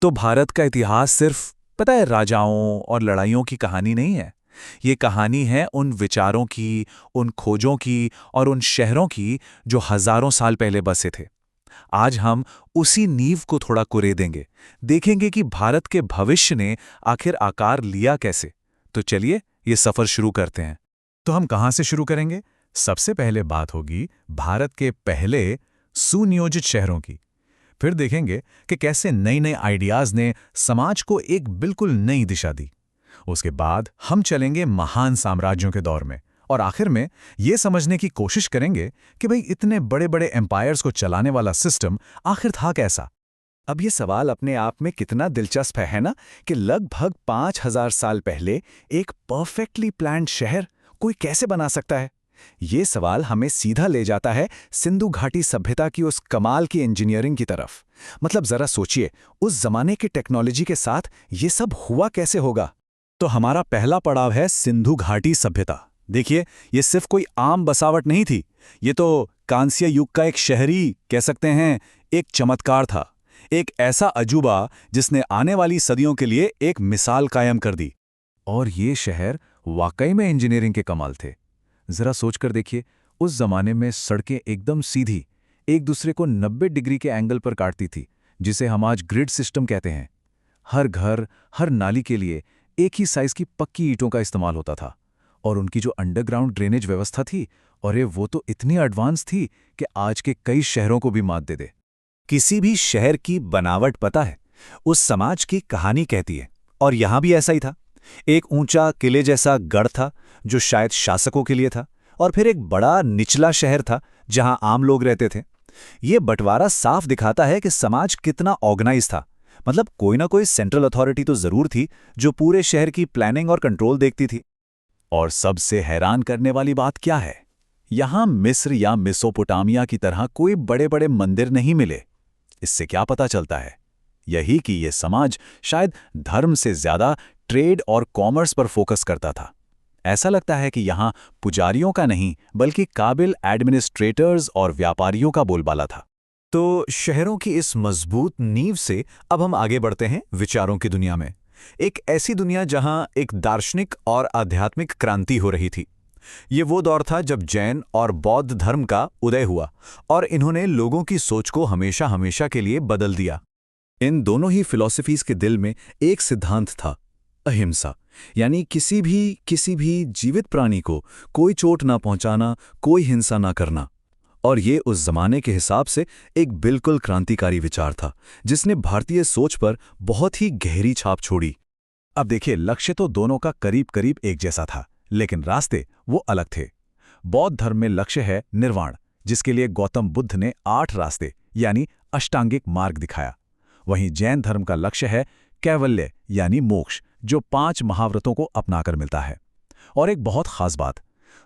तो भारत का इतिहास सिर्फ पता है राजाओं और लड़ाइयों की कहानी नहीं है। ये कहानी है उन विचारों की, उन खोजों की और उन शहरों की जो हजारों साल पहले बसे थे। आज हम उसी नींव को थोड़ा कुरेदेंगे, देखेंगे कि भारत के भविष्य ने आखिर आकार लिया कैसे। तो चलिए ये सफर शुरू करते हैं। तो हम कहाँ से शुरू करेंगे? सबसे पहले बात होगी भारत के पहले सुनियोजित शहरों की। फिर देखेंगे कि कैसे नए नए आइडियाज ने समाज को एक बिल्कुल नई दिशा दी। उसके बाद हम चलेंगे महान साम्राज्यों के दौर में, और आखिर में ये समझने की कोशिश करेंगे कि भाई इतने बड़े बड़े एम्पायर्स को चलाने वाला सिस्टम आखिर था कैसा। अब ये सवाल अपने आप में कितना दिलचस्प है ना, कि लगभग 5000 साल पहले एक परफेक्टली प्लान्ड शहर कोई कैसे बना सकता है। ये सवाल हमें सीधा ले जाता है सिंधु घाटी सभ्यता की उस कमाल की इंजीनियरिंग की तरफ। मतलब जरा सोचिए, उस जमाने की टेक्नोलॉजी के साथ ये सब हुआ कैसे होगा। तो हमारा पहला पड़ाव है सिंधु घाटी सभ्यता। देखिए, ये सिर्फ कोई आम बसावट नहीं थी, ये तो कांस्य युग का एक शहरी कह सकते हैं, एक चमत्कार था। एक ऐसा अजूबा जिसने आने वाली सदियों के लिए एक मिसाल कायम कर दी। और ये शहर वाकई में इंजीनियरिंग के कमाल थे। जरा सोचकर देखिए, उस जमाने में सड़कें एकदम सीधी, एक दूसरे को 90 डिग्री के एंगल पर काटती थी, जिसे हम आज ग्रिड सिस्टम कहते हैं। हर घर, हर नाली के लिए एक ही साइज की पक्की ईंटों का इस्तेमाल होता था। और उनकी जो अंडरग्राउंड ड्रेनेज व्यवस्था थी, और वो तो इतनी एडवांस थी कि आज के कई शहरों को भी मात दे दे। किसी भी शहर की बनावट पता है उस समाज की कहानी कहती है, और यहां भी ऐसा ही था। एक ऊंचा किले जैसा गढ़ था जो शायद शासकों के लिए था, और फिर एक बड़ा निचला शहर था जहां आम लोग रहते थे। ये बंटवारा साफ दिखाता है कि समाज कितना ऑर्गेनाइज था। मतलब कोई ना कोई सेंट्रल अथॉरिटी तो जरूर थी जो पूरे शहर की प्लानिंग और कंट्रोल देखती थी। और सबसे हैरान करने वाली बात क्या है? यहां मिस्र या मेसोपोटामिया की तरह कोई बड़े बड़े मंदिर नहीं मिले। इससे क्या पता चलता है? यही कि यह समाज शायद धर्म से ज्यादा ट्रेड और कॉमर्स पर फोकस करता था। ऐसा लगता है कि यहां पुजारियों का नहीं, बल्कि काबिल एडमिनिस्ट्रेटर्स और व्यापारियों का बोलबाला था। तो शहरों की इस मजबूत नींव से अब हम आगे बढ़ते हैं विचारों की दुनिया में। एक ऐसी दुनिया जहां एक दार्शनिक और आध्यात्मिक क्रांति हो रही थी। ये वो दौर था जब जैन और बौद्ध धर्म का उदय हुआ, और इन्होंने लोगों की सोच को हमेशा हमेशा के लिए बदल दिया। इन दोनों ही फिलॉसफीज के दिल में एक सिद्धांत था, अहिंसा। यानी किसी भी जीवित प्राणी को कोई चोट ना पहुंचाना, कोई हिंसा ना करना। और ये उस जमाने के हिसाब से एक बिल्कुल क्रांतिकारी विचार था, जिसने भारतीय सोच पर बहुत ही गहरी छाप छोड़ी। अब देखिए, लक्ष्य तो दोनों का करीब करीब एक जैसा था, लेकिन रास्ते वो अलग थे। बौद्ध धर्म में लक्ष्य है निर्वाण, जिसके लिए गौतम बुद्ध ने 8 रास्ते यानी अष्टांगिक मार्ग दिखाया। वहीं जैन धर्म का लक्ष्य है कैवल्य यानी मोक्ष, जो 5 महाव्रतों को अपनाकर मिलता है। और एक बहुत खास बात,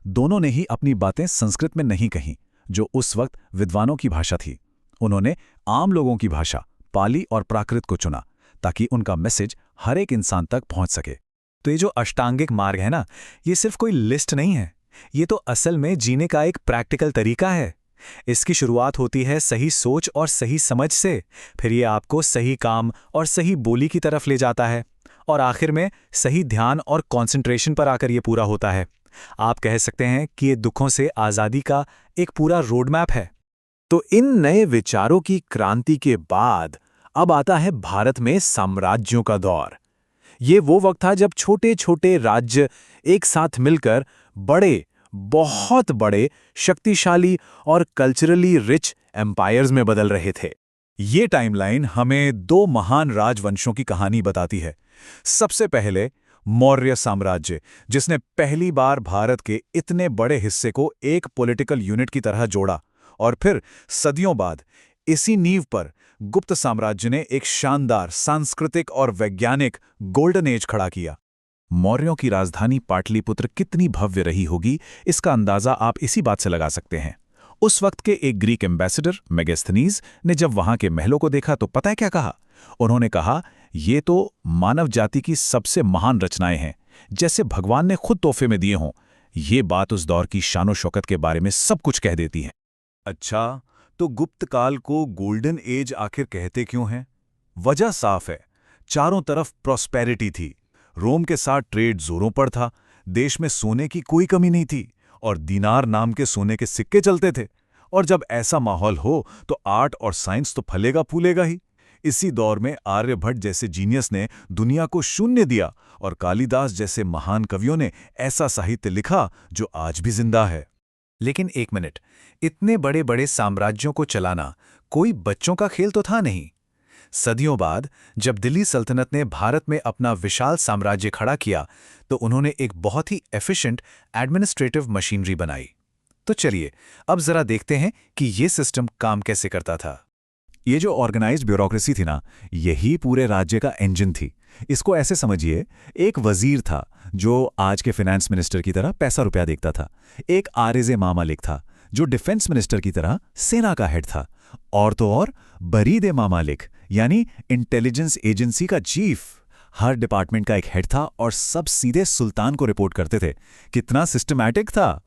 दोनों ने ही अपनी बातें संस्कृत में नहीं कहीं, जो उस वक्त विद्वानों की भाषा थी। उन्होंने आम लोगों की भाषा पाली और प्राकृत को चुना, ताकि उनका मैसेज हर एक इंसान तक पहुंच सके। तो ये जो अष्टांगिक मार्ग है ना, ये सिर्फ कोई लिस्ट नहीं है, ये तो असल में जीने का एक प्रैक्टिकल तरीका है। इसकी शुरुआत होती है सही सोच और सही समझ से, फिर ये आपको सही काम और सही बोली की तरफ ले जाता है, और आखिर में सही ध्यान और कंसंट्रेशन पर आकर ये पूरा होता है। आप कह सकते हैं कि ये दुखों से आज़ादी का एक पूरा रोड मैप है। तो इन नए विचारों की क्रांति के बाद अब आता है भारत में साम्राज्यों का दौर। ये वो वक्त था जब छोटे छोटे राज्य एक साथ मिलकर बड़े, बहुत बड़े, शक्तिशाली और कल्चरली रिच एम्पायर्स में बदल रहे थे। ये टाइमलाइन हमें 2 महान राजवंशों की कहानी बताती है। सबसे पहले मौर्य साम्राज्य, जिसने पहली बार भारत के इतने बड़े हिस्से को एक पॉलिटिकल यूनिट की तरह जोड़ा। और फिर सदियों बाद इसी नींव पर गुप्त साम्राज्य ने एक शानदार सांस्कृतिक और वैज्ञानिक गोल्डन एज खड़ा किया। मौर्यों की राजधानी पाटलिपुत्र कितनी भव्य रही होगी, इसका अंदाजा आप इसी बात से लगा सकते हैं। उस वक्त के एक ग्रीक एम्बेसडर मेगास्थनीज ने जब वहां के महलों को देखा तो पता है क्या कहा? उन्होंने कहा, ये तो मानव जाति की सबसे महान रचनाएं हैं, जैसे भगवान ने खुद तोहफे में दिए हों। ये बात उस दौर की शानो शौकत के बारे में सब कुछ कह देती है। अच्छा, तो गुप्त काल को गोल्डन एज आखिर कहते क्यों हैं? वजह साफ है, चारों तरफ प्रॉस्पेरिटी थी। रोम के साथ ट्रेड जोरों पर था, देश में सोने की कोई कमी नहीं थी और दीनार नाम के सोने के सिक्के चलते थे। और जब ऐसा माहौल हो तो आर्ट और साइंस तो फलेगा फूलेगा ही। इसी दौर में आर्यभट्ट जैसे जीनियस ने दुनिया को शून्य दिया और कालिदास जैसे महान कवियों ने ऐसा साहित्य लिखा जो आज भी जिंदा है। लेकिन एक मिनट, इतने बड़े बड़े साम्राज्यों को चलाना कोई बच्चों का खेल तो था नहीं। सदियों बाद जब दिल्ली सल्तनत ने भारत में अपना विशाल साम्राज्य खड़ा किया तो उन्होंने एक बहुत ही एफिशिएंट एडमिनिस्ट्रेटिव मशीनरी बनाई। तो चलिए अब जरा देखते हैं कि ये सिस्टम काम कैसे करता था। ये जो ऑर्गेनाइज्ड ब्यूरोक्रेसी थी ना, यही पूरे राज्य का इंजन थी। इसको ऐसे समझिए, एक वजीर था जो आज के फाइनेंस मिनिस्टर की तरह पैसा रुपया देखता था। एक आरिज़े मामलिक था जो डिफेंस मिनिस्टर की तरह सेना का हेड था। और तो और बरीदे मामलिक यानी इंटेलिजेंस एजेंसी का चीफ। हर डिपार्टमेंट का एक हेड था और सब सीधे सुल्तान को रिपोर्ट करते थे। कितना सिस्टमैटिक था।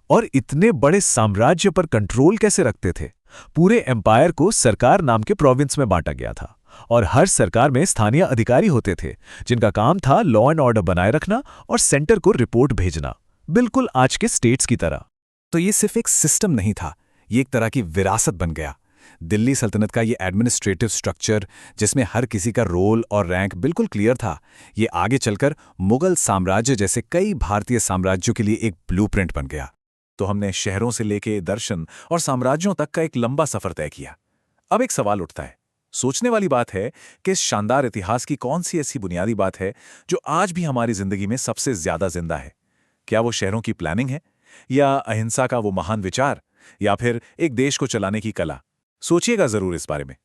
और इतने बड़े साम्राज्य पर कंट्रोल कैसे रखते थे? पूरे एम्पायर को सरकार नाम के प्रोविंस में बांटा गया था और हर सरकार में स्थानीय अधिकारी होते थे जिनका काम था लॉ एंड ऑर्डर बनाए रखना और सेंटर को रिपोर्ट भेजना, बिल्कुल आज के स्टेट्स की तरह। तो ये सिर्फ एक सिस्टम नहीं था, ये एक तरह की विरासत बन गया। दिल्ली सल्तनत का ये एडमिनिस्ट्रेटिव स्ट्रक्चर जिसमें हर किसी का रोल और रैंक बिल्कुल क्लियर था, ये आगे चलकर मुगल साम्राज्य जैसे कई भारतीय साम्राज्यों के लिए एक ब्लूप्रिंट बन गया। तो हमने शहरों से लेके दर्शन और साम्राज्यों तक का एक लंबा सफर तय किया। अब एक सवाल उठता है, सोचने वाली बात है कि इस शानदार इतिहास की कौन सी ऐसी बुनियादी बात है जो आज भी हमारी जिंदगी में सबसे ज्यादा जिंदा है? क्या वो शहरों की प्लानिंग है, या अहिंसा का वो महान विचार, या फिर एक देश को चलाने की कला? सोचिएगा जरूर इस बारे में।